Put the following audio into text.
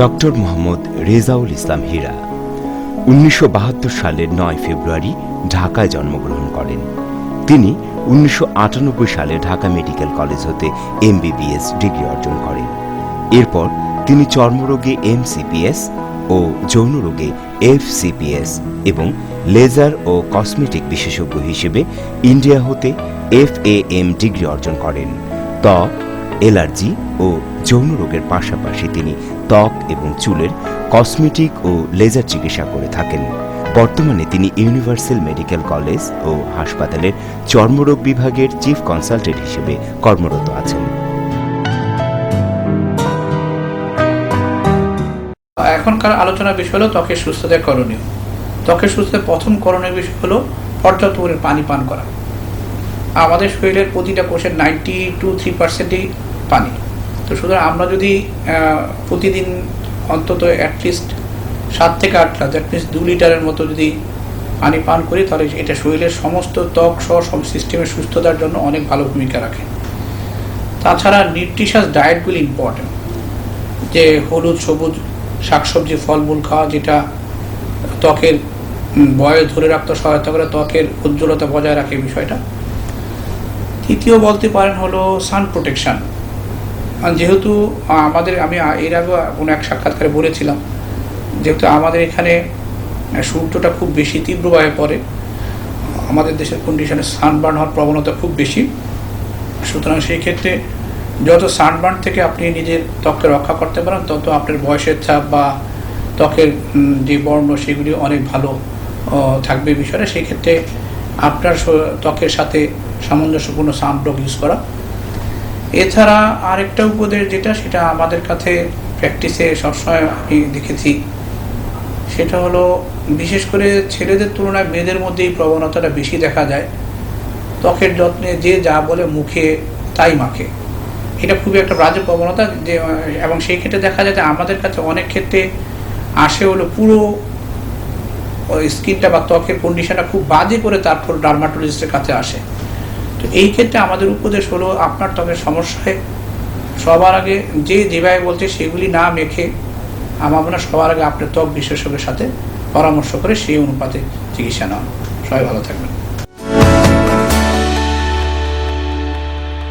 Doctor Mohammad Rezaul ইসলাম হীরা ১৯৭২ সালের ৯ ফেব্রুয়ারি ঢাকায় জন্মগ্রহণ করেন। তিনি ১৯৯৮ সালে ঢাকা মেডিকেল কলেজ হতে MBBS ডিগ্রি অর্জন করেন। এরপর তিনি চর্মরোগে MCPS ও যৌন রোগে FCPS এবং লেজার ও কসমেটিক বিশেষজ্ঞ হিসেবে ইন্ডিয়া হতে FAM ডিগ্রি অর্জন করেন। ত্বক, অ্যালার্জি ও যৌন রোগের পাশাপাশি তিনি ত্বক এবং চুলের কসমেটিক ও লেজার চিকিৎসা করে থাকেন। বর্তমানে তিনি ইউনিভার্সাল মেডিকেল কলেজ ও হাসপাতালের চর্মরোগ বিভাগের চিফ কনসালটেন্ট হিসেবে কর্মরত আছেন। এখনকার আলোচনার বিষয় হলো ত্বকের সুস্থতার করণীয়। ত্বকের সুস্থতার প্রথম করণীয় বিষয় হলো পর্যাপ্ত পরিমাণে পানি পান করা। আমাদের শরীরের প্রতিটা কোষের 92-3%ই পানি। তো সুতরাং আমরা যদি প্রতিদিন অন্তত অ্যাটলিস্ট 7 থেকে 8 গ্লাস, দ্যাট মিনস 2 লিটারের মতো যদি পানি পান করি, তাহলে এটা শরীরের সমস্ত ত্বক সহ সব সিস্টেমের সুস্থতার জন্য অনেক ভালো ভূমিকা রাখে। তাছাড়া নিউট্রিশাস ডায়েটগুলি ইম্পর্টেন্ট, যে হলুদ সবুজ শাকসবজি ফলমূল খাওয়া, যেটা ত্বকের বয়স ধরে রাখতে সহায়তা করে, ত্বকের উজ্জ্বলতা বজায় রাখে বিষয়টা। তৃতীয় বলতে পারেন হলো সান প্রোটেকশান। যেহেতু আমি এর আগে কোনো এক সাক্ষাৎকারে বলেছিলাম, যেহেতু আমাদের এখানে সূর্যটা খুব বেশি তীব্রভাবে পড়ে, আমাদের দেশের কন্ডিশনে সানবার্ন হওয়ার প্রবণতা খুব বেশি। সুতরাং সেই ক্ষেত্রে যত সানবার্ন থেকে আপনি নিজের ত্বককে রক্ষা করতে পারেন, তত আপনার বয়সের ছাপ বা ত্বকের যে বর্ণ সেগুলি অনেক ভালো থাকবে বিষয়টা। সেই ক্ষেত্রে আপনার ত্বকের সাথে সামঞ্জস্যপূর্ণ সানব্লক ইউজ করা। এছাড়া আরেকটা উপদেশ সেটা আমাদের কাছে প্র্যাকটিসে সবসময় আমি দেখেছি, সেটা হলো বিশেষ করে ছেলেদের তুলনায় মেয়েদের মধ্যে এই প্রবণতাটা বেশি দেখা যায়। ত্বকের যত্নে যে যা বলে মুখে তাই মাখে, এটা খুবই একটা বাজে প্রবণতা। এবং সেই ক্ষেত্রে দেখা যায় যে আমাদের কাছে অনেক ক্ষেত্রে আসে হলো পুরো স্কিনটা বা ত্বকের কন্ডিশনটা খুব বাজে করে তারপর ডার্মাটোলজিস্টের কাছে আসে। তো এই ক্ষেত্রে আমাদের উপদেশ হলো, আপনার ত্বকের সমস্যায় সবার আগে যেভাবে বলছে সেগুলি না মেখে আমার মনে হয় সবার আগে আপনার ত্বক বিশেষজ্ঞের সাথে পরামর্শ করে সেই অনুপাতে চিকিৎসা নেওয়া। সবাই ভালো থাকবেন।